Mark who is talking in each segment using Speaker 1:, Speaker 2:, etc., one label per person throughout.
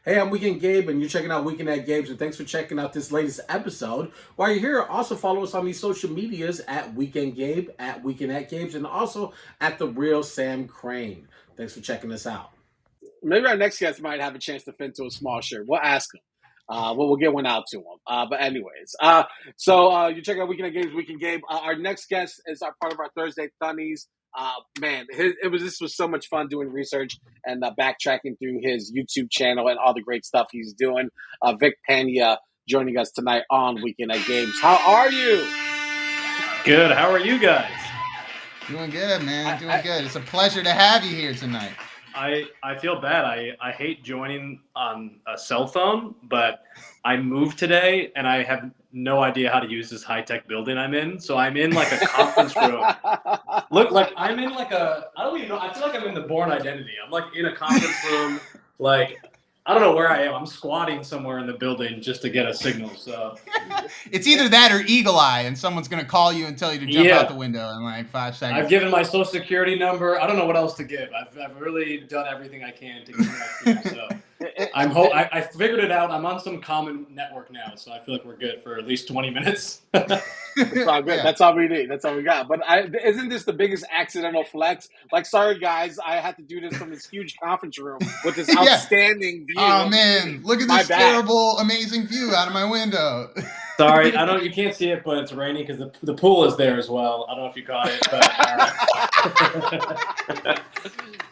Speaker 1: Hey, I'm Weekend Gabe, and you're checking out Weekend at Gabe's, and thanks for checking out this latest episode. While you're here, also follow us on these social medias at Weekend Gabe, at Weekend at Gabe's, and also at The Real Sam Crane. Thanks for checking us out.
Speaker 2: Maybe our next guest might have a chance to fit into a small shirt. We'll ask him. We'll get one out to him. But anyways, you check out Weekend at Games, Weekend Game. Our next guest is our part of our Thursday Thunnies. Man, this was so much fun doing research and backtracking through his YouTube channel and all the great stuff he's doing. Vik Pandya joining us tonight on Weekend at Games. How are you?
Speaker 3: Good. How are you guys?
Speaker 4: Doing good, man. Doing good. It's a pleasure to have you here tonight.
Speaker 3: I feel bad. I hate joining on a cell phone, but I moved today and I have no idea how to use this high-tech building I'm in. So I'm in like a conference room. Look, like I'm in like I don't even know. I feel like I'm in the Born Identity. I'm like in a conference room. Like, I don't know where I am. I'm squatting somewhere in the building just to get a signal. So
Speaker 4: it's either that or Eagle Eye, and someone's going to call you and tell you to jump out the window in like 5 seconds.
Speaker 3: I've given my social security number. I don't know what else to give. I've really done everything I can to get back. So I figured it out. I'm on some common network now, so I feel like we're good for at least 20 minutes.
Speaker 2: That's all good. Yeah. That's all we need. That's all we got. But isn't this the biggest accidental flex? Like, sorry guys, I had to do this from this huge conference room with this outstanding view.
Speaker 4: Oh man, look at this terrible, amazing view out of my window.
Speaker 3: Sorry, you can't see it, but it's raining because the pool is there as well. I don't know if you caught it, but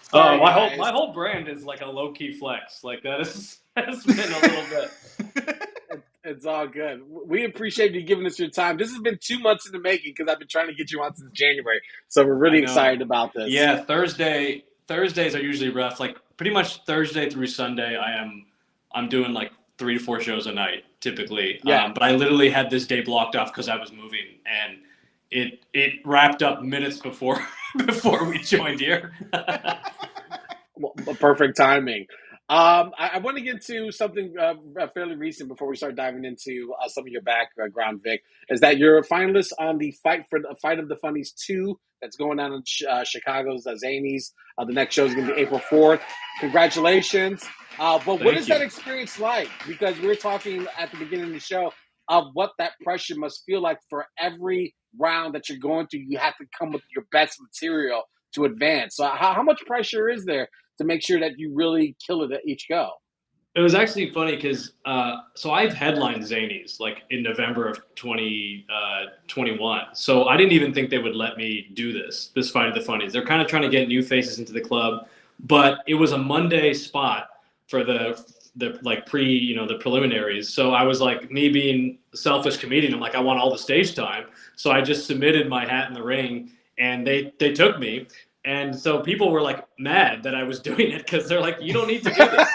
Speaker 3: sorry, my whole brand is like a low key flex. Like that has been a little bit.
Speaker 2: It's all good. We appreciate you giving us your time. This has been 2 months in the making because I've been trying to get you on since January. So we're really excited about this.
Speaker 3: Yeah, Thursdays are usually rough. Like pretty much Thursday through Sunday, I'm doing like 3 to 4 shows a night typically.
Speaker 2: Yeah.
Speaker 3: But I literally had this day blocked off because I was moving, and it wrapped up minutes before we joined here.
Speaker 2: Well, perfect timing. I want to get to something fairly recent before we start diving into some of your background, Vic. Is that you're a finalist on the Fight of the Funnies 2 that's going on in Chicago's Zanies. The next show is going to be April 4th. Congratulations. But what is that experience like? Because we were talking at the beginning of the show of what that pressure must feel like for every round that you're going through. You have to come with your best material to advance. So how much pressure is there to make sure that you really kill it at each go?
Speaker 3: It was actually funny because so I've headlined Zanies like in November of 2021. So I didn't even think they would let me do this Fight of the Funnies. They're kind of trying to get new faces into the club, but it was a Monday spot for the like the preliminaries. So I was like, me being a selfish comedian, I'm like, I want all the stage time. So I just submitted my hat in the ring, and they took me. And so people were like mad that I was doing it because they're like, you don't need to do this.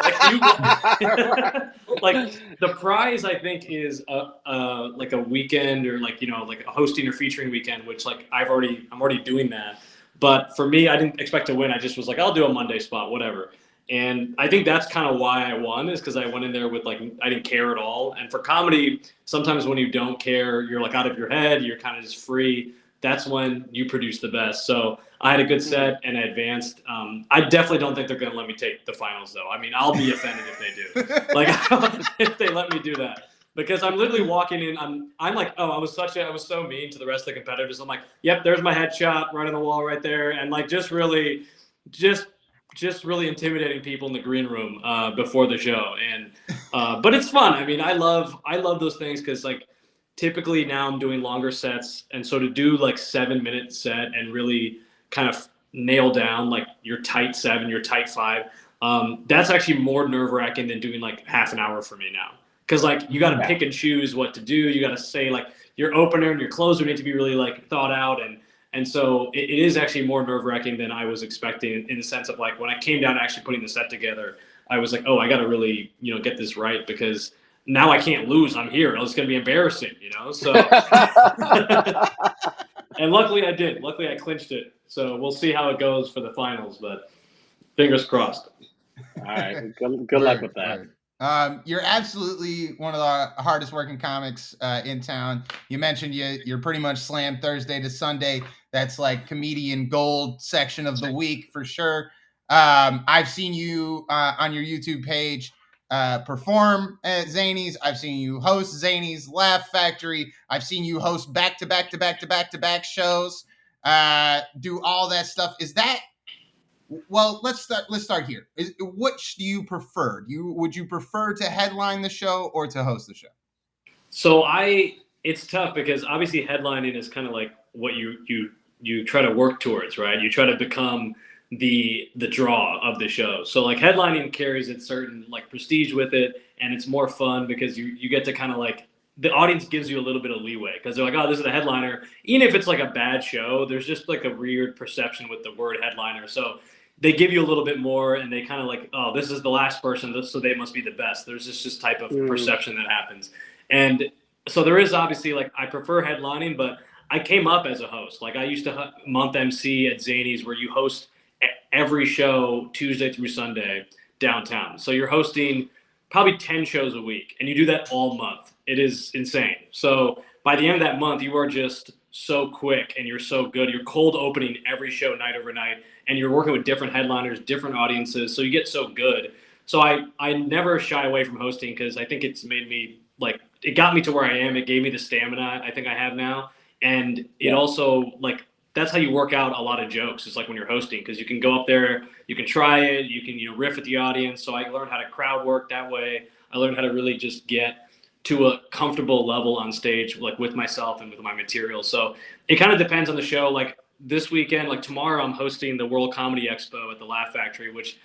Speaker 3: Like the prize I think is like a weekend or like a hosting or featuring weekend, which like I'm already doing that. But for me, I didn't expect to win. I just was like, I'll do a Monday spot, whatever. And I think that's kind of why I won, is because I went in there with like I didn't care at all. And for comedy, sometimes when you don't care, you're like out of your head. You're kind of just free. That's when you produce the best. So I had a good set and I advanced. I definitely don't think they're going to let me take the finals, though. I mean, I'll be offended if they do. Like, if they let me do that. Because I'm literally walking in. I'm like, oh, I was so mean to the rest of the competitors. I'm like, yep, there's my headshot right on the wall right there. And like just really intimidating people in the green room before the show. And but it's fun. I mean, I love those things because like, typically now I'm doing longer sets, and so to do like 7-minute set and really kind of nail down like your tight 7, your tight 5, that's actually more nerve-wracking than doing like half an hour for me now, because like you got to pick and choose what to do. You got to say like your opener and your closer need to be really like thought out, and so it is actually more nerve-wracking than I was expecting, in the sense of like when I came down to actually putting the set together, I was like, oh, I got to really get this right, because now I can't lose. I'm here. It's going to be embarrassing, So, and luckily I did. Luckily I clinched it. So we'll see how it goes for the finals, but fingers crossed.
Speaker 2: All right. Good luck with that.
Speaker 4: You're absolutely one of the hardest working comics in town. You mentioned you're pretty much slammed Thursday to Sunday. That's like comedian gold section of the week for sure. I've seen you on your YouTube page perform at Zanies. I've seen you host Zanies, Laugh Factory. I've seen you host back-to-back shows. Do all that stuff. Is that well? Let's start here. Which do you prefer? Would you prefer to headline the show or to host the show?
Speaker 3: So it's tough because obviously headlining is kind of like what you try to work towards, right? You try to become the draw of the show. So like headlining carries its certain like prestige with it, and it's more fun because you get to kind of like the audience gives you a little bit of leeway because they're like, oh, this is the headliner. Even if it's like a bad show, there's just like a weird perception with the word headliner. So they give you a little bit more, and they kind of like, oh, this is the last person, so they must be the best. There's just type of perception that happens. And so there is obviously like I prefer headlining, but I came up as a host. Like I used to month MC at Zanies, where you host every show Tuesday through Sunday downtown. So you're hosting probably 10 shows a week, and you do that all month. It is insane. So by the end of that month, you are just so quick and you're so good. You're cold opening every show night over night, and you're working with different headliners, different audiences. So you get so good. So I never shy away from hosting because I think it's made me like, it got me to where I am. It gave me the stamina I think I have now. And it also like, that's how you work out a lot of jokes. It's like when you're hosting, because you can go up there, you can try it, you can, riff at the audience. So I learned how to crowd work that way. I learned how to really just get to a comfortable level on stage, like with myself and with my material. So it kind of depends on the show. Like this weekend, like tomorrow, I'm hosting the World Comedy Expo at the Laugh Factory, which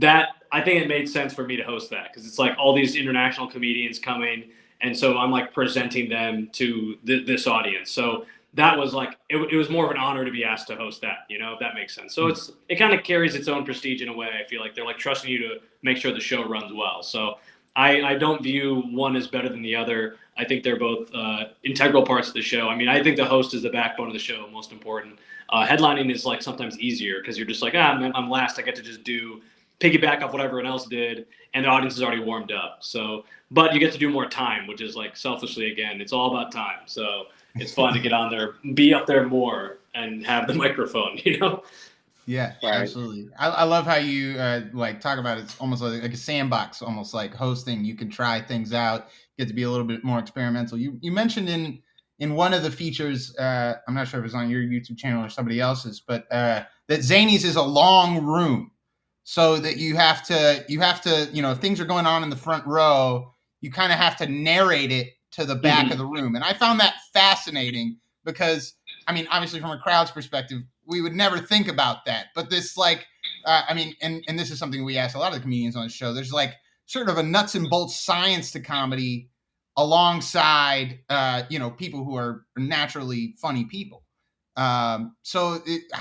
Speaker 3: I think it made sense for me to host that because it's like all these international comedians coming. And so I'm like presenting them to this audience. So that was like, it was more of an honor to be asked to host that, if that makes sense. So it kind of carries its own prestige in a way. I feel like they're like trusting you to make sure the show runs well. So I don't view one as better than the other. I think they're both integral parts of the show. I mean, I think the host is the backbone of the show, most important. Headlining is like sometimes easier because you're just like, I'm last. I get to just piggyback off what everyone else did, and the audience is already warmed up. So, but you get to do more time, which is like selfishly, again, it's all about time. So it's fun to get on there, be up there more, and have the microphone,
Speaker 4: Yeah,
Speaker 2: Right.
Speaker 4: absolutely. I love how you like talk about it's almost like a sandbox, almost like hosting. You can try things out, get to be a little bit more experimental. You mentioned in one of the features, I'm not sure if it's on your YouTube channel or somebody else's, but that Zanies is a long room, so that you have to if things are going on in the front row, you kind of have to narrate it to the back of the room, and I found that fascinating because I mean, obviously from a crowd's perspective, we would never think about that. But this like, and this is something we ask a lot of the comedians on the show. There's like sort of a nuts and bolts science to comedy alongside, people who are naturally funny people. How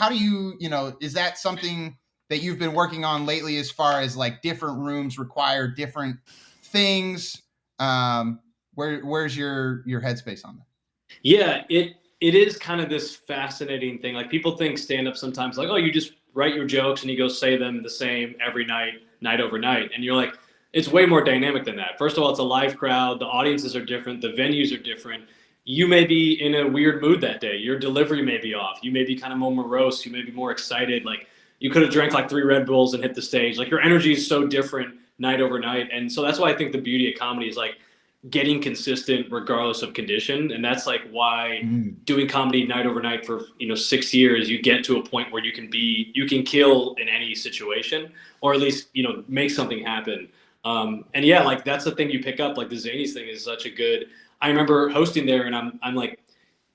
Speaker 4: do you, is that something that you've been working on lately as far as like different rooms require different things? Where's your headspace on that?
Speaker 3: Yeah, it is kind of this fascinating thing. Like people think stand up sometimes like, oh, you just write your jokes and you go say them the same every night over night. And you're like, it's way more dynamic than that. First of all, it's a live crowd. The audiences are different. The venues are different. You may be in a weird mood that day. Your delivery may be off. You may be kind of more morose. You may be more excited. Like you could have drank like 3 Red Bulls and hit the stage. Like your energy is so different night over night. And so that's why I think the beauty of comedy is like getting consistent regardless of condition. And that's like why doing comedy night over night for 6 years, you get to a point where you can kill in any situation, or at least make something happen. And yeah, like that's the thing you pick up. Like the Zanies thing is such a good. I remember hosting there, and I'm like,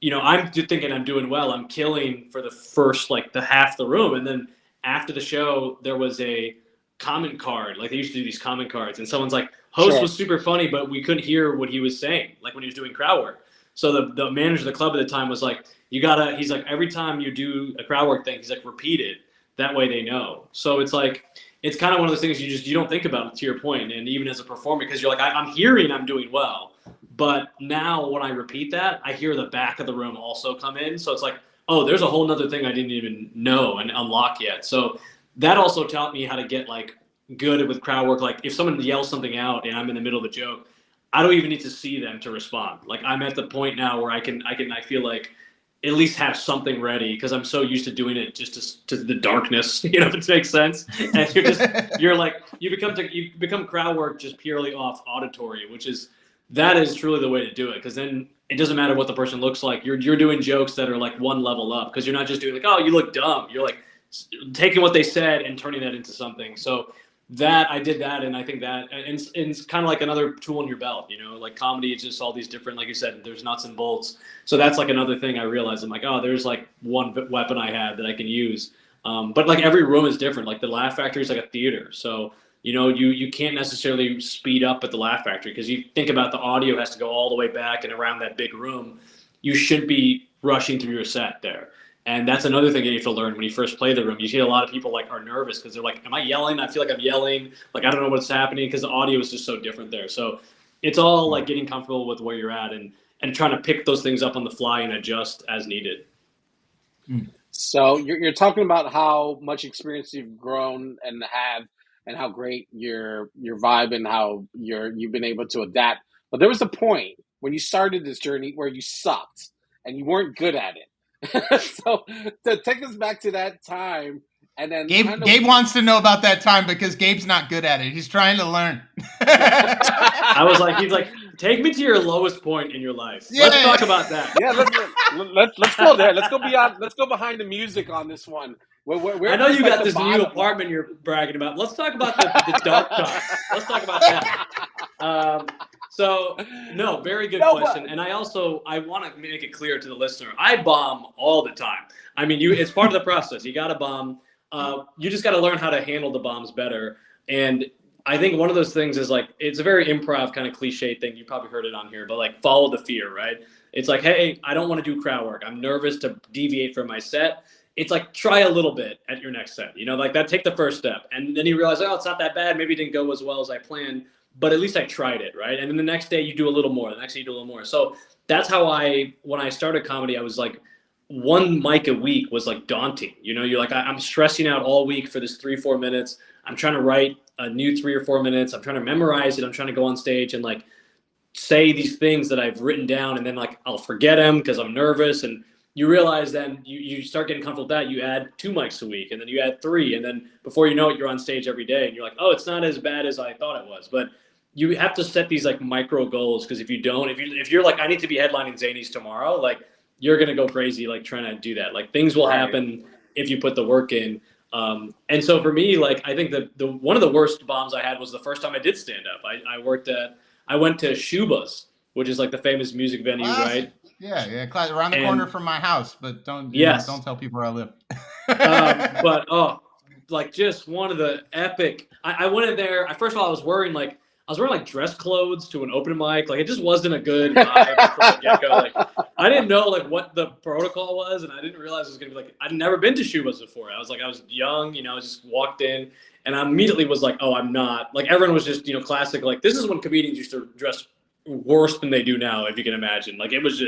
Speaker 3: I'm thinking I'm doing well. I'm killing for the first like the half the room, and then after the show there was a comment card. Like they used to do these comment cards, and someone's like, host was super funny, but we couldn't hear what he was saying, like when he was doing crowd work. So the manager of the club at the time was like, he's like, every time you do a crowd work thing, he's like, repeat it. That way they know. So it's like, it's kind of one of those things you don't think about, to your point. And even as a performer, because you're like, I'm hearing I'm doing well. But now when I repeat that, I hear the back of the room also come in. So it's like, oh, there's a whole nother thing I didn't even know and unlock yet. So that also taught me how to get like good with crowd work. Like if someone yells something out and I'm in the middle of a joke, I don't even need to see them to respond. Like I'm at the point now where I feel like at least have something ready because I'm so used to doing it just to the darkness, you know, if it makes sense. And you become crowd work just purely off auditory, that is truly the way to do it. Because then it doesn't matter what the person looks like. You're doing jokes that are like one level up because you're not just doing like, oh, you look dumb. You're like taking what they said and turning that into something. So that I did that, and I think that and it's kind of like another tool in your belt, you know, like comedy is just all these different, like you said, there's nuts and bolts. So that's like another thing I realized. I'm like, oh, there's like one weapon I have that I can use. But like every room is different. Like the Laugh Factory is like a theater, so you know you can't necessarily speed up at the Laugh Factory because you think about the audio has to go all the way back and around that big room. You should be rushing through your set there. And that's another thing that you have to learn when you first play the room. You see a lot of people like are nervous because they're like, "Am I yelling? I feel like I'm yelling. Like I don't know what's happening because the audio is just so different there." So it's all like getting comfortable with where you're at and trying to pick those things up on the fly and adjust as needed.
Speaker 2: So you're talking about how much experience you've grown and have, and how great your vibe and how you've been able to adapt. But there was a point when you started this journey where you sucked and you weren't good at it. So to take us back to that time, and then
Speaker 4: Gabe wants to know about that time because Gabe's not good at it. He's trying to learn.
Speaker 3: I was like, he's like, take me to your lowest point in your life.
Speaker 4: Yeah.
Speaker 3: Let's talk about that.
Speaker 2: Yeah, let's go there. Let's go beyond. Let's go behind the music on this one.
Speaker 3: I know you got this new apartment you're bragging about. Let's talk about the dark times. Let's talk about that. So, no, very good question. And I want to make it clear to the listener, I bomb all the time. I mean, it's part of the process. You got to bomb. You just got to learn how to handle the bombs better. And I think one of those things is like, it's a very improv kind of cliche thing. You probably heard it on here, but like follow the fear, right? It's like, hey, I don't want to do crowd work. I'm nervous to deviate from my set. It's like, try a little bit at your next set, you know, like that, take the first step. And then you realize, oh, it's not that bad. Maybe it didn't go as well as I planned, but at least I tried it, right? And then the next day you do a little more, the next day you do a little more. So that's how when I started comedy, I was like, one mic a week was like daunting. You know, you're like, I'm stressing out all week for this 3-4 minutes. I'm trying to write a new 3 or 4 minutes. I'm trying to memorize it. I'm trying to go on stage and like say these things that I've written down, and then like I'll forget them because I'm nervous. And you realize then you start getting comfortable with that. You add 2 mics a week, and then you add 3, and then before you know it, you're on stage every day, and you're like, oh, it's not as bad as I thought it was. But you have to set these like micro goals, because if you don't, if you're like, I need to be headlining Zanies tomorrow, like you're gonna go crazy like trying to do that. Like things will happen if you put the work in. And so for me, like I think the one of the worst bombs I had was the first time I did stand up. I went to Shuba's, which is like the famous music venue, right?
Speaker 4: Yeah, around the corner from my house, but don't tell people where I live.
Speaker 3: But like just one of the epic. I went in there. First of all, I was wearing like dress clothes to an open mic. Like it just wasn't a good vibe from the get go. Like I didn't know like what the protocol was, and I didn't realize it was gonna be like, I'd never been to Shuba's before. I was young, you know. I just walked in, and I immediately was like, oh, I'm not. Like everyone was just, you know, classic. Like this is when comedians used to dress worse than they do now, if you can imagine. Like it was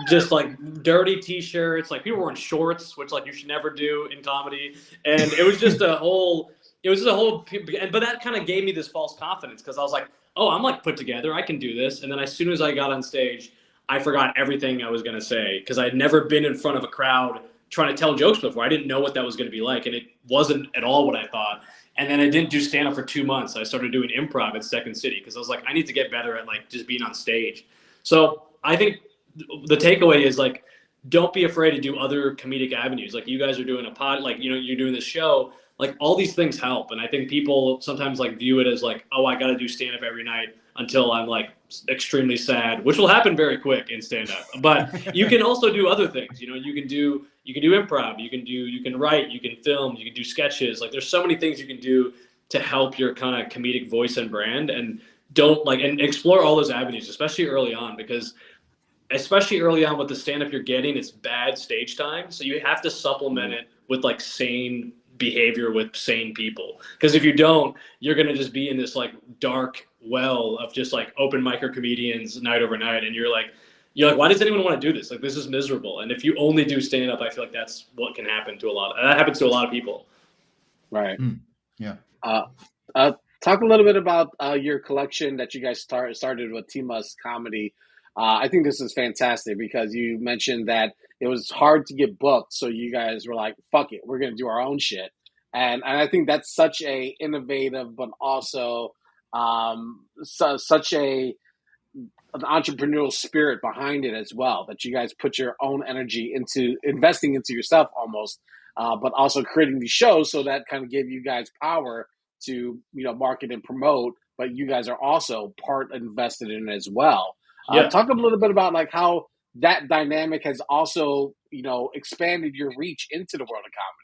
Speaker 3: just like dirty t-shirts, like people were in shorts, which like you should never do in comedy. And it was just a whole but that kind of gave me this false confidence, because I was like, oh, I'm like put together, I can do this. And then as soon as I got on stage, I forgot everything I was going to say, because I'd never been in front of a crowd trying to tell jokes before. I didn't know what that was going to be like, and it wasn't at all what I thought. And then I didn't do stand-up for 2 months. I started doing improv at Second City, because I was like, I need to get better at like just being on stage. So I think the takeaway is like, don't be afraid to do other comedic avenues. Like you guys are doing a pod, like, you know, you're doing this show, like all these things help. And I think people sometimes like view it as like, oh, I got to do stand-up every night until I'm like extremely sad, which will happen very quick in stand-up. But you can also do other things. You know, you can do improv, you can write, you can film, you can do sketches. Like there's so many things you can do to help your kind of comedic voice and brand. And and explore all those avenues, especially early on, because especially early on with the stand-up you're getting, it's bad stage time. So you have to supplement it with like sane behavior with sane people. Because if you don't, you're going to just be in this like dark well of just like open micer comedians night over night. And you're like, why does anyone want to do this? Like, this is miserable. And if you only do stand-up, I feel like that's what can happen to that happens to a lot of people.
Speaker 2: Right.
Speaker 4: Yeah.
Speaker 2: Talk a little bit about your collection that you guys started with Tima's Comedy. I think this is fantastic because you mentioned that it was hard to get booked, so you guys were like, "Fuck it, we're gonna do our own shit," and I think that's such a innovative, but also such a an entrepreneurial spirit behind it as well. That you guys put your own energy into investing into yourself almost, but also creating these shows, so that kind of gave you guys power to market and promote. But you guys are also part invested in it as well.
Speaker 3: Yeah.
Speaker 2: Talk a little bit about like how that dynamic has also expanded your reach into the world of comedy.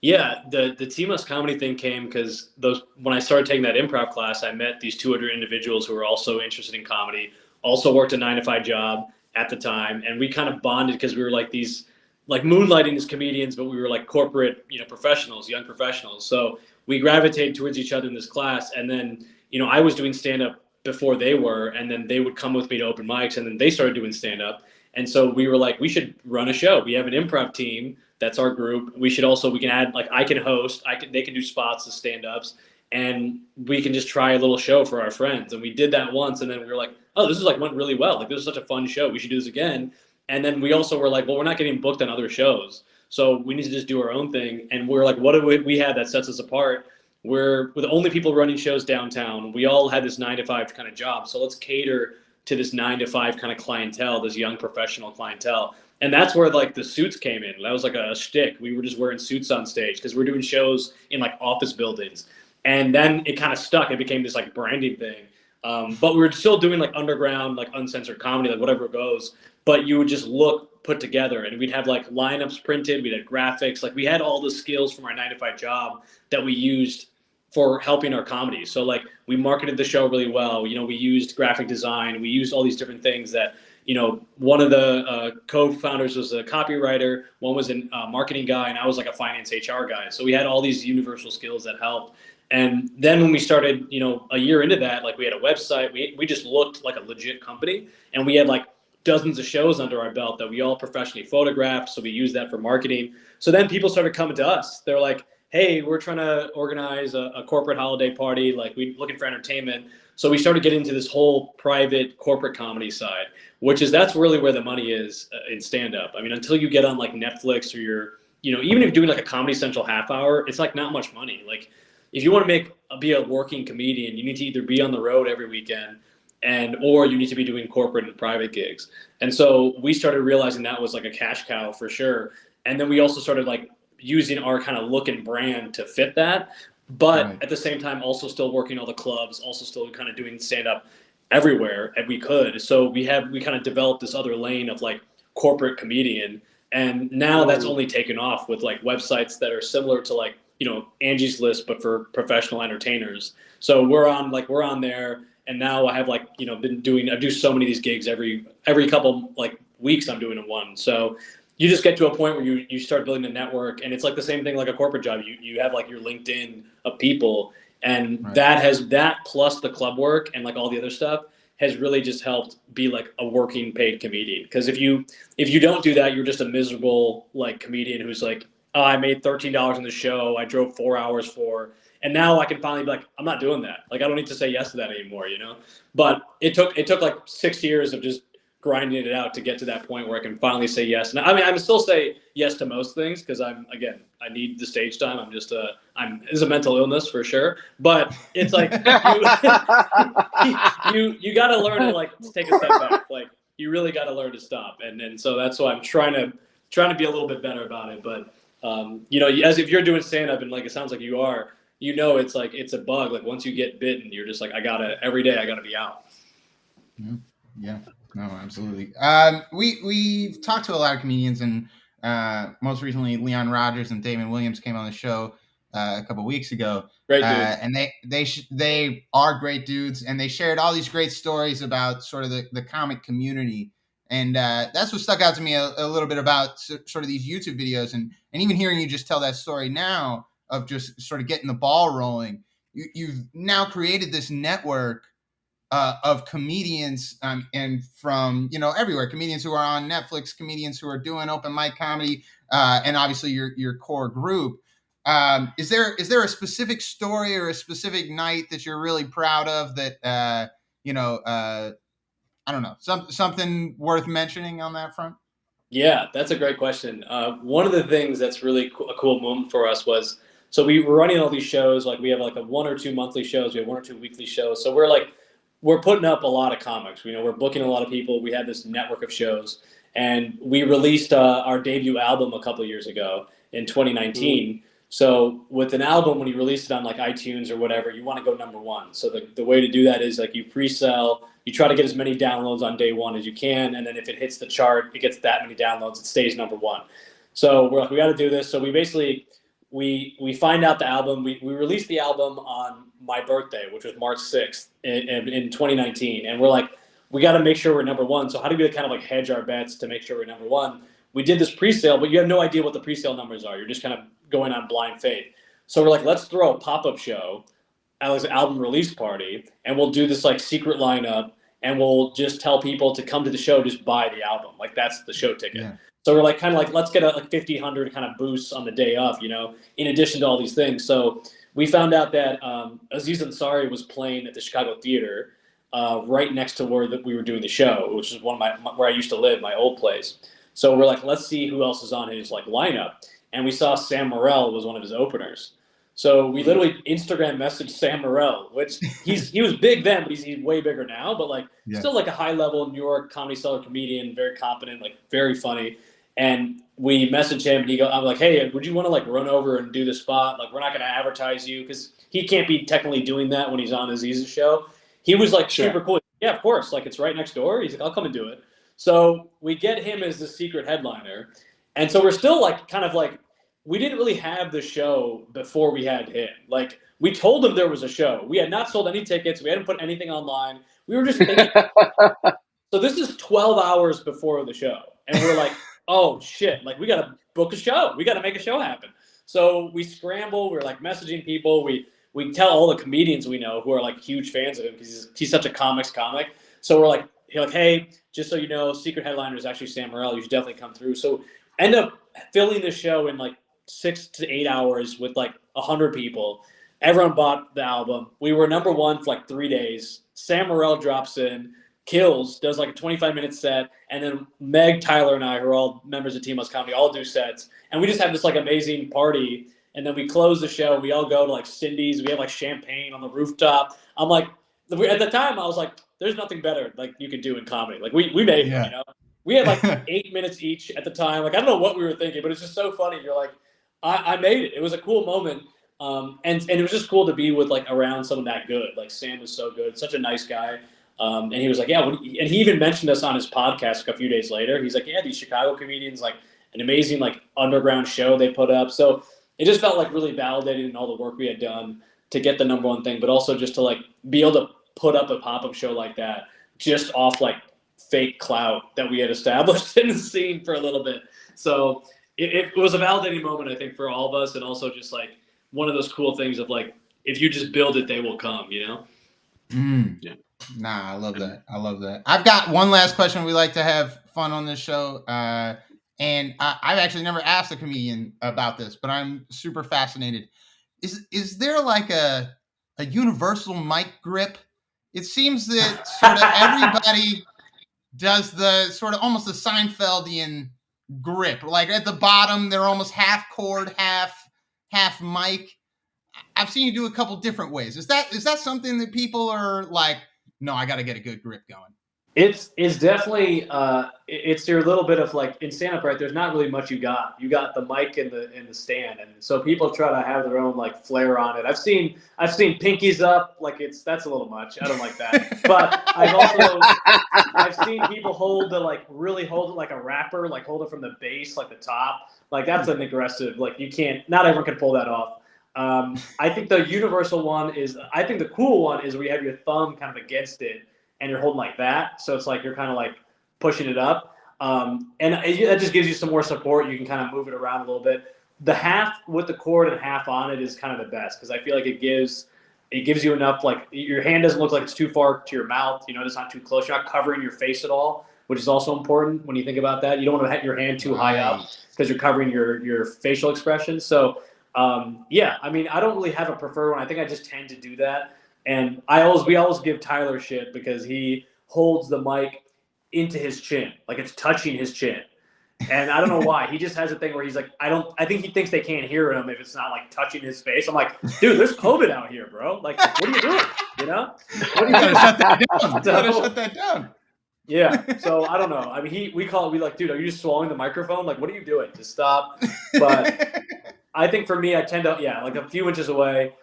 Speaker 3: Yeah, the Teamless comedy thing came because those when I started taking that improv class, I met these 200 individuals who were also interested in comedy, also worked a 9 to 5 job at the time, and we kind of bonded because we were like these like moonlighting as comedians, but we were like corporate, professionals, young professionals. So we gravitated towards each other in this class, and then I was doing stand up before they were, and then they would come with me to open mics, and then they started doing stand up, and so we were like, we should run a show. We have an improv team. That's our group. We can add, like, I can host, they can do spots as stand-ups, and we can just try a little show for our friends. And we did that once, and then we were like, oh, this is like went really well. Like, this is such a fun show. We should do this again. And then we also were like, well, we're not getting booked on other shows, so we need to just do our own thing. And we're like, what do we have that sets us apart? We're the only people running shows downtown. We all had this 9 to 5 kind of job, so let's cater to this 9 to 5 kind of clientele, this young professional clientele. And that's where like the suits came in. That was like a shtick. We were just wearing suits on stage because we're doing shows in like office buildings. And then it kind of stuck. It became this like branding thing. But we were still doing like underground, like uncensored comedy, like whatever goes. But you would just look put together, and we'd have like lineups printed. We'd have graphics. Like we had all the skills from our 9 to 5 job that we used for helping our comedy. So like we marketed the show really well. We used graphic design. We used all these different things that one of the co-founders was a copywriter, one was a marketing guy, and I was like a finance HR guy. So we had all these universal skills that helped. And then when we started, a year into that, like we had a website, we just looked like a legit company, and we had like dozens of shows under our belt that we all professionally photographed. So we used that for marketing. So then people started coming to us. They're like, hey, we're trying to organize a corporate holiday party. Like we're looking for entertainment. So we started getting into this whole private corporate comedy side, that's really where the money is in stand-up. I mean, until you get on like Netflix or even if you're doing like a Comedy Central half hour, it's like not much money. Like if you want to be a working comedian, you need to either be on the road every weekend or you need to be doing corporate and private gigs. And so we started realizing that was like a cash cow for sure. And then we also started like using our kind of look and brand to fit that, but right. At the same time also still working all the clubs, also still kind of doing stand-up everywhere and we could. So we kind of developed this other lane of like corporate comedian, and now that's only taken off with like websites that are similar to like Angie's List but for professional entertainers. So we're on there, and now I have like I do so many of these gigs every couple like weeks. I'm doing one. So you just get to a point where you start building a network, and it's like the same thing like a corporate job. You have like your LinkedIn of people, and right. that plus the club work and like all the other stuff has really just helped be like a working paid comedian. Because if you don't do that, you're just a miserable like comedian who's like, oh, I made $13 on the show, I drove 4 hours for, and now I can finally be like, I'm not doing that. Like I don't need to say yes to that anymore, But it took like 6 years of just grinding it out to get to that point where I can finally say yes. And I mean, I still say yes to most things because I need the stage time. It's a mental illness for sure, but it's like you got to learn to like take a step back. Like you really got to learn to stop. And so that's why I'm trying to be a little bit better about it. But as if you're doing stand up and like, it sounds like you are, it's like, it's a bug. Like once you get bitten, you're just like, every day I gotta be out.
Speaker 4: Yeah. No, absolutely. We've talked to a lot of comedians, and most recently Leon Rogers and Damon Williams came on the show a couple of weeks ago.
Speaker 3: Great dudes.
Speaker 4: And they are great dudes, and they shared all these great stories about sort of the comic community. And that's what stuck out to me a little bit about sort of these YouTube videos, and even hearing you just tell that story now of just sort of getting the ball rolling. You've now created this network of comedians and from everywhere, comedians who are on Netflix, comedians who are doing open mic comedy, and obviously your core group. Is there a specific story or a specific night that you're really proud of that I don't know, something worth mentioning on that front?
Speaker 3: Yeah, that's a great question. One of the things that's really a cool moment for us was, so we were running all these shows. Like we have like a 1 or 2 monthly shows. We have 1 or 2 weekly shows. So we're putting up a lot of comics. We're booking a lot of people. We have this network of shows, and we released our debut album a couple of years ago in 2019. So with an album, when you release it on like iTunes or whatever, you want to go number one. So the way to do that is like you pre-sell, you try to get as many downloads on day one as you can, and then if it hits the chart, it gets that many downloads, it stays number one. So we're like, we got to do this. So we basically we find out the album. We released the album on my birthday, which was March 6th in 2019, and we're like, we got to make sure we're number one. So how do we kind of like hedge our bets to make sure we're number one? We did this pre-sale, but you have no idea what the pre-sale numbers are. You're just kind of going on blind faith. So we're like, let's throw a pop-up show at an album release party, and we'll do this like secret lineup, and we'll just tell people to come to the show, just buy the album. Like that's the show ticket. Yeah. So we're like, kind of like, let's get a like 50, 100 kind of boosts on the day of, in addition to all these things. So we found out that Aziz Ansari was playing at the Chicago Theater right next to where we were doing the show, which is where I used to live, my old place. So we're like, let's see who else is on his like lineup. And we saw Sam Morril was one of his openers. So we literally Instagram messaged Sam Morril, which he was big then, but he's way bigger now. But like still like a high level New York Comedy Cellar comedian, very competent, like very funny. And we messaged him, and I'm like, hey, would you want to like run over and do the spot? Like we're not going to advertise you because he can't be technically doing that when he's on Aziz's show. He was like super cool. Yeah, of course. Like it's right next door. He's like, I'll come and do it. So we get him as the secret headliner. And so we're still like kind of like, we didn't really have the show before we had him. Like we told him there was a show. We had not sold any tickets. We hadn't put anything online. We were just thinking. So this is 12 hours before the show. And we're like, oh shit, like we got to book a show. We got to make a show happen. So we scramble. We're like messaging people. We tell all the comedians we know who are like huge fans of him because he's such a comic. So we're like, hey, just so you know, secret headliner is actually Sam Morril. You should definitely come through. So end up filling the show in like 6 to 8 hours with like 100 people. Everyone bought the album. We were number one for like 3 days. Sam Morril drops in, kills, does like a 25-minute set, and then Meg, Tyler, and I, who are all members of Team Us Comedy, all do sets. And we just have this like amazing party. And then we close the show. We all go to like Cindy's. We have like champagne on the rooftop. I'm like, at the time, I was like, there's nothing better like you could do in comedy. Like we made it, We had like 8 minutes each at the time. Like I don't know what we were thinking, but it's just so funny. You're like, I made it. It was a cool moment. And it was just cool to be with like around someone that good. Like Sam was so good, such a nice guy. And he was like, yeah. And he even mentioned us on his podcast a few days later. He's like, yeah, these Chicago comedians, like an amazing like underground show they put up. So it just felt like really validated in all the work we had done to get the number one thing, but also just to like be able to put up a pop-up show like that just off like fake clout that we had established in the scene for a little bit. So it was a validating moment, I think, for all of us, and also just like one of those cool things of like, if you just build it, they will come, Yeah.
Speaker 4: Nah, I love that. I've got one last question. We like to have fun on this show. And I've actually never asked a comedian about this, but I'm super fascinated. Is there like a universal mic grip? It seems that sort of everybody does the sort of almost the Seinfeldian grip. Like at the bottom, they're almost half cord, half mic. I've seen you do a couple different ways. Is that something that people are like, no, I got to get a good grip going?
Speaker 3: It's definitely it's your little bit of like in stand-up, right? There's not really much you got. You got the mic and the stand, and so people try to have their own like flair on it. I've seen pinkies up, like that's a little much. I don't like that. But I've seen people hold it like a rapper, like hold it from the base, like the top. Like that's an aggressive. Like not everyone can pull that off. I think the universal one is. I think the cool one is where you have your thumb kind of against it. And you're holding like that, so it's like you're kind of like pushing it up, and that just gives you some more support. You can kind of move it around a little bit. The half with the cord and half on it is kind of the best because I feel like it gives you enough. Like your hand doesn't look like it's too far to your mouth. It's not too close. You're not covering your face at all, which is also important when you think about that. You don't want to have your hand too high up because you're covering your facial expression. So yeah, I mean, I don't really have a preferred one. I think I just tend to do that. And we always give Tyler shit because he holds the mic into his chin, like it's touching his chin. And I don't know why. He just has a thing where he's like, I think he thinks they can't hear him if it's not like touching his face. I'm like, dude, there's COVID out here, bro. Like, what are you doing? You know? What are you
Speaker 4: gotta
Speaker 3: doing?
Speaker 4: shut that down. You gotta shut that down.
Speaker 3: Yeah. So I don't know. I mean, we like, dude, are you just swallowing the microphone? Like, what are you doing? Just stop. But I think for me, I tend to, like a few inches away.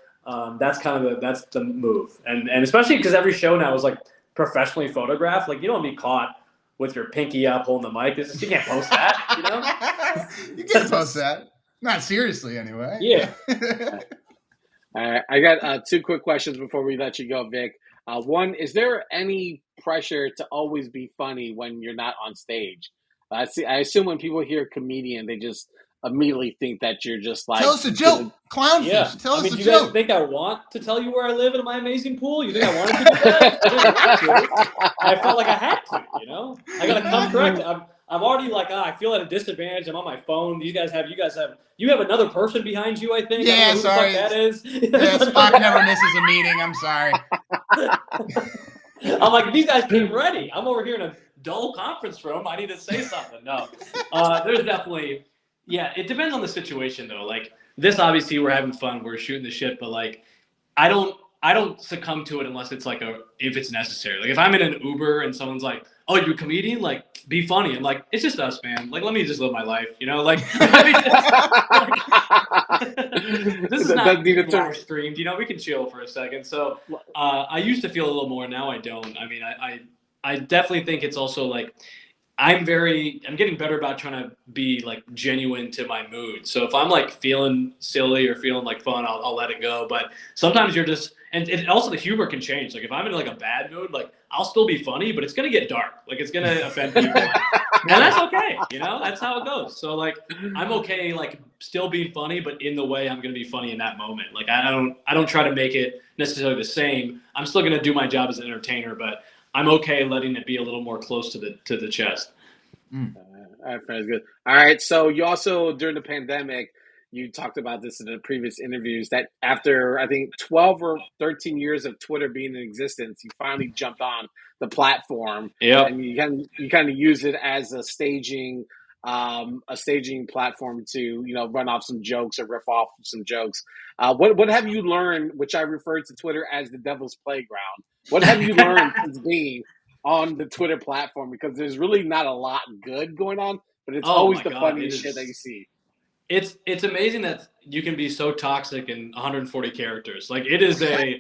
Speaker 3: That's kind of that's the move. And especially because every show now is like professionally photographed. Like, you don't want to be caught with your pinky up holding the mic. You can't post that, you know?
Speaker 4: You can't post that. Not seriously, anyway.
Speaker 3: Yeah.
Speaker 2: All right. I got 2 quick questions before we let you go, Vic. One, is there any pressure to always be funny when you're not on stage? I assume when people hear comedian, they just immediately think that you're just like...
Speaker 4: Tell us a joke. Clownfish.
Speaker 3: Yeah.
Speaker 4: Tell us a joke.
Speaker 3: Do you guys think I want to tell you where I live in my amazing pool? You think I wanted to do that? I didn't want to. I felt like I had to, you know? I got to come correct. I'm already like, I feel at a disadvantage. I'm on my phone. You have another person behind you, I think.
Speaker 4: Yeah,
Speaker 3: I don't know who
Speaker 4: sorry.
Speaker 3: the fuck that is.
Speaker 4: Yeah, Spock never misses a meeting. I'm sorry.
Speaker 3: I'm like, these guys came ready. I'm over here in a dull conference room. I need to say something. No. There's definitely, it depends on the situation, though. Like, this, obviously, we're having fun. We're shooting the shit. But, like, I don't succumb to it unless it's, like, if it's necessary. Like, if I'm in an Uber and someone's like, oh, you're a comedian? Like, be funny. I'm like, it's just us, man. Like, let me just live my life, you know? Like, this is not live streamed, you know? We can chill for a second. So I used to feel a little more. Now I don't. I mean, I definitely think it's also, like, I'm getting better about trying to be, like, genuine to my mood. So if I'm, like, feeling silly or feeling, like, fun, I'll let it go. But sometimes you're just, and also the humor can change. Like, if I'm in, like, a bad mood, like, I'll still be funny, but it's going to get dark. Like, it's going to offend people. And that's okay. You know, that's how it goes. So, like, I'm okay, like, still being funny, but in the way I'm going to be funny in that moment. Like, I don't try to make it necessarily the same. I'm still going to do my job as an entertainer, but I'm okay letting it be a little more close to the chest.
Speaker 2: All right, sounds good. All right, so you also, during the pandemic, you talked about this in the previous interviews, that after, I think, 12 or 13 years of Twitter being in existence, you finally jumped on the platform.
Speaker 3: Yep.
Speaker 2: And you kind of use it as a staging platform to, you know, run off some jokes or riff off some jokes. What have you learned, which I refer to Twitter as the devil's playground? What have you learned since being on the Twitter platform? Because there's really not a lot good going on, but it's always the funniest shit that you see.
Speaker 3: It's amazing that you can be so toxic in 140 characters. Like, it is insane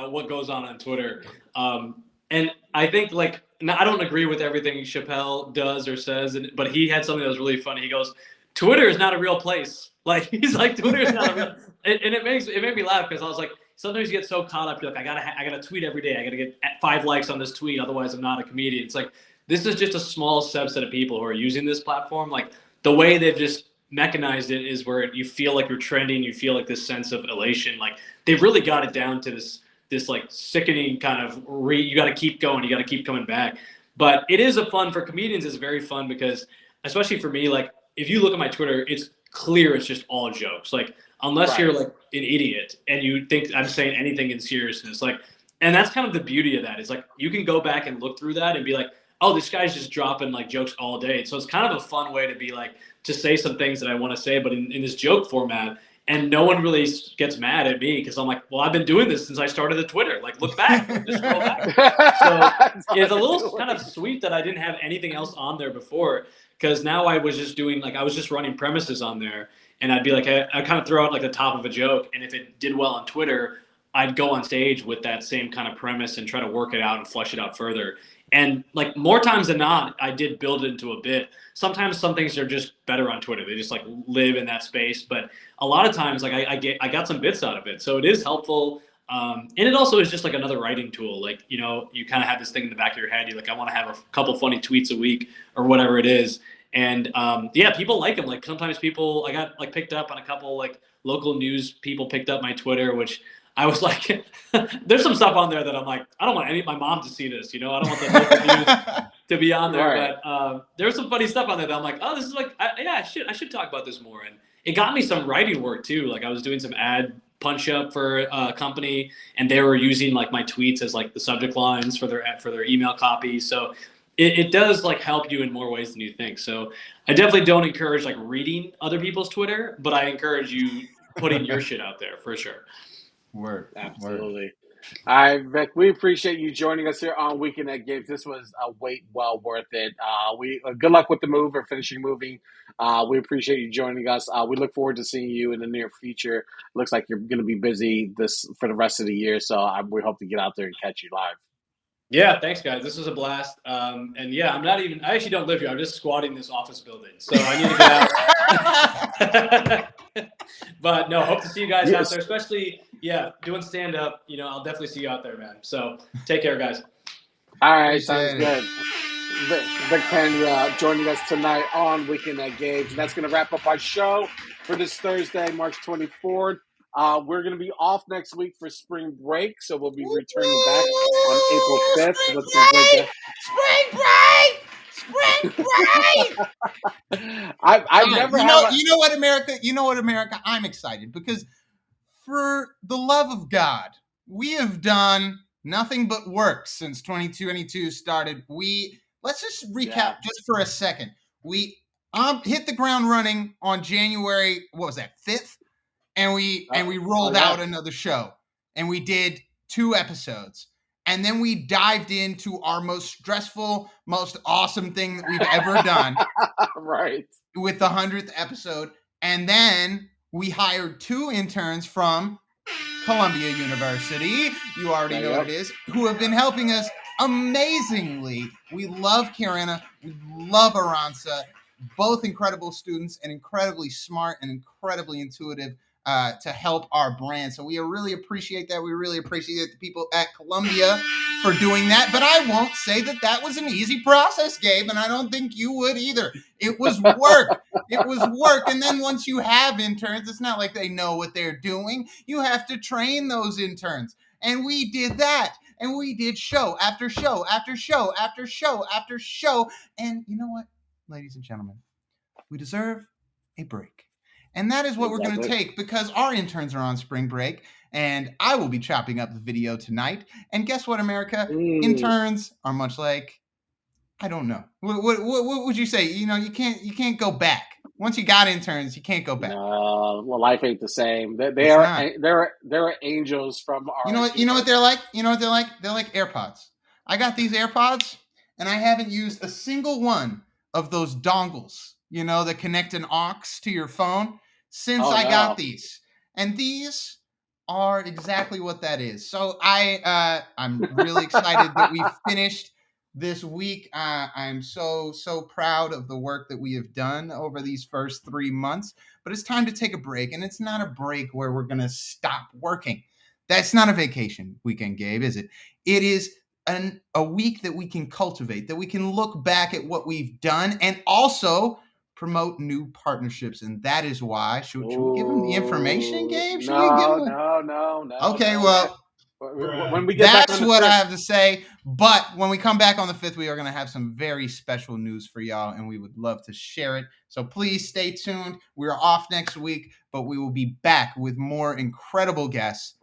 Speaker 3: what goes on Twitter. And I think, like, I don't agree with everything Chappelle does or says, but he had something that was really funny. He goes, Twitter is not a real place. Like, he's like, Twitter is not a real, and it made me laugh, because I was like, sometimes you get so caught up, you're like, I gotta tweet every day. I gotta get 5 likes on this tweet, otherwise I'm not a comedian. It's like, this is just a small subset of people who are using this platform. Like, the way they've just mechanized it is where you feel like you're trending, you feel like this sense of elation. Like, they've really got it down to this like sickening kind of you got to keep going, you got to keep coming back. But it is for comedians, it's very fun, because especially for me, like, if you look at my Twitter, it's clear it's just all jokes. Like, unless you're like an idiot and you think I'm saying anything in seriousness, like, and that's kind of the beauty of that, is like, you can go back and look through that and be like, oh, this guy's just dropping, like, jokes all day. So it's kind of a fun way to be like, to say some things that I want to say, but in this joke format. And no one really gets mad at me, because I'm like, well, I've been doing this since I started the Twitter. Like, look back, just scroll back. So it's a little kind of sweet that I didn't have anything else on there before, because now I was just doing, like, I was just running premises on there, and I'd be like, I kind of throw out, like, the top of a joke, and if it did well on Twitter, I'd go on stage with that same kind of premise and try to work it out and flesh it out further. And, like, more times than not, I did build it into a bit. Sometimes some things are just better on Twitter. They just, like, live in that space. But a lot of times, like, I got some bits out of it. So it is helpful. And it also is just, like, another writing tool. Like, you know, you kind of have this thing in the back of your head. You're like, I want to have a couple funny tweets a week or whatever it is. And, people like them. Like, sometimes I got, like, picked up on a couple, like, local news people picked up my Twitter, which I was like, there's some stuff on there that I'm like, I don't want my mom to see this, you know? I don't want the local news to be on there. Right. But there's some funny stuff on there that I'm like, oh, this is like, I should talk about this more. And it got me some writing work too. Like, I was doing some ad punch up for a company, and they were using like my tweets as like the subject lines for their email copy. So it does like help you in more ways than you think. So I definitely don't encourage like reading other people's Twitter, but I encourage you putting your shit out there for sure.
Speaker 4: Word.
Speaker 2: Absolutely. All right, Vic, we appreciate you joining us here on Weekend at Games. This was a wait well worth it. We good luck with the move or finishing moving. We appreciate you joining us. We look forward to seeing you in the near future. Looks like you're going to be busy for the rest of the year, so we hope to get out there and catch you live.
Speaker 3: Yeah, thanks, guys. This was a blast. And yeah, I actually don't live here. I'm just squatting this office building. So I need to get out. But no, hope to see you guys out there, especially, doing stand-up. I'll definitely see you out there, man. So take care, guys.
Speaker 2: All right, sounds good. Vik Pandya joining us tonight on Weekend at Games. And that's going to wrap up our show for this Thursday, March 24th. We're going to be off next week for spring break, so we'll be returning back on April 5th.
Speaker 4: Spring break!
Speaker 2: I've never
Speaker 4: you know what, America? I'm excited because for the love of God, we have done nothing but work since 2022 started. Let's just recap just for a second. We hit the ground running on January, 5th? And we rolled out another show, and we did 2 episodes, and then we dived into our most stressful, most awesome thing that we've ever done,
Speaker 2: right?
Speaker 4: With the 100th episode, and then we hired 2 interns from Columbia University. You already know what it is, who have been helping us amazingly. We love Karina, we love Aranza, both incredible students and incredibly smart and incredibly intuitive. To help our brand. So we really appreciate that. We really appreciate the people at Columbia for doing that. But I won't say that was an easy process, Gabe, and I don't think you would either. It was work. It was work. And then once you have interns, it's not like they know what they're doing. You have to train those interns. And we did that. And we did show after show after show after show after show. And you know what, ladies and gentlemen? We deserve a break. And that is what we're going to take because our interns are on spring break, and I will be chopping up the video tonight. And guess what, America? Interns are much like, I don't know. What would you say? You can't go back. Once you got interns, you can't go back.
Speaker 2: No, well, life ain't the same. They're angels from our.
Speaker 4: You know what they're like? You know what they're like? They're like AirPods. I got these AirPods, and I haven't used a single one of those dongles, that connect an aux to your phone since I got these. And these are exactly what that is. So I'm really excited that we finished this week. I'm so proud of the work that we have done over these first 3 months. But it's time to take a break. And it's not a break where we're going to stop working. That's not a vacation weekend, Gabe, is it? It is a week that we can cultivate, that we can look back at what we've done and also promote new partnerships. And that is why, should we give them the information, Gabe?
Speaker 2: No.
Speaker 4: Okay, well,
Speaker 2: when we get
Speaker 4: that's
Speaker 2: back on the
Speaker 4: what
Speaker 2: 5th,
Speaker 4: I have to say. But when we come back on the 5th, we are going to have some very special news for y'all, and we would love to share it. So please stay tuned. We're off next week, but we will be back with more incredible guests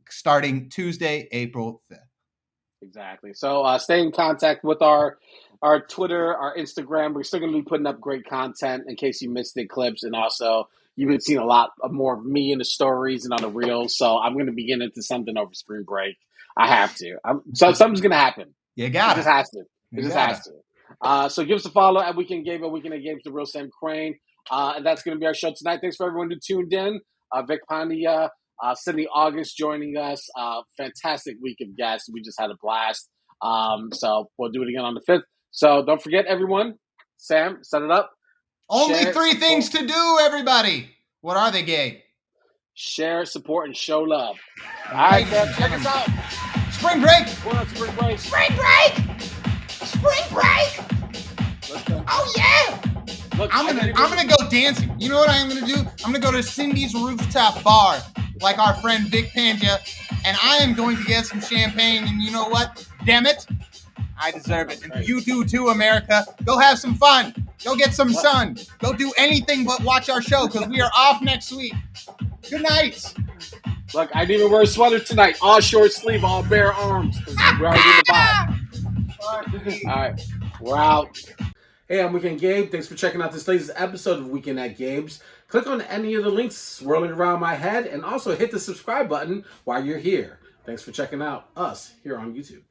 Speaker 4: starting Tuesday, April 5th.
Speaker 2: Exactly. So stay in contact with our Twitter, our Instagram. We're still going to be putting up great content in case you missed the clips. And also, you've been seeing a lot more of me in the stories and on the reels. So I'm going to be getting into something over spring break. I have to. So something's going to happen.
Speaker 4: You got it.
Speaker 2: It just has to. It just has to. So give us a follow at Weekend Gabe, Weekend at Gabe's The Real Sam Crane. And that's going to be our show tonight. Thanks for everyone who tuned in. Vik Pandya, Sydney August joining us. Fantastic week of guests. We just had a blast. So we'll do it again on the 5th. So don't forget, everyone. Sam, set it up.
Speaker 4: Only 3 things to do, everybody. What are they, Gabe?
Speaker 2: Share, support, and show love. All right, check us out.
Speaker 4: Spring break.
Speaker 2: We're on spring break.
Speaker 4: Spring break. Spring break.
Speaker 2: Let's go.
Speaker 4: Oh yeah.
Speaker 2: Look,
Speaker 4: I'm gonna go dancing. You know what I'm gonna do? I'm gonna go to Cindy's rooftop bar, like our friend Vik Pandya, and I am going to get some champagne. And you know what? Damn it, I deserve it. And you do too, America. Go have some fun. Go get some sun. Go do anything but watch our show because we are off next week. Good night.
Speaker 2: Look, I didn't even wear a sweater tonight. All short sleeve, all bare arms, because we're already in the vibe. All right, we're out.
Speaker 1: Hey, I'm Weekend Gabe. Thanks for checking out this latest episode of Weekend at Gabe's. Click on any of the links swirling around my head and also hit the subscribe button while you're here. Thanks for checking out us here on YouTube.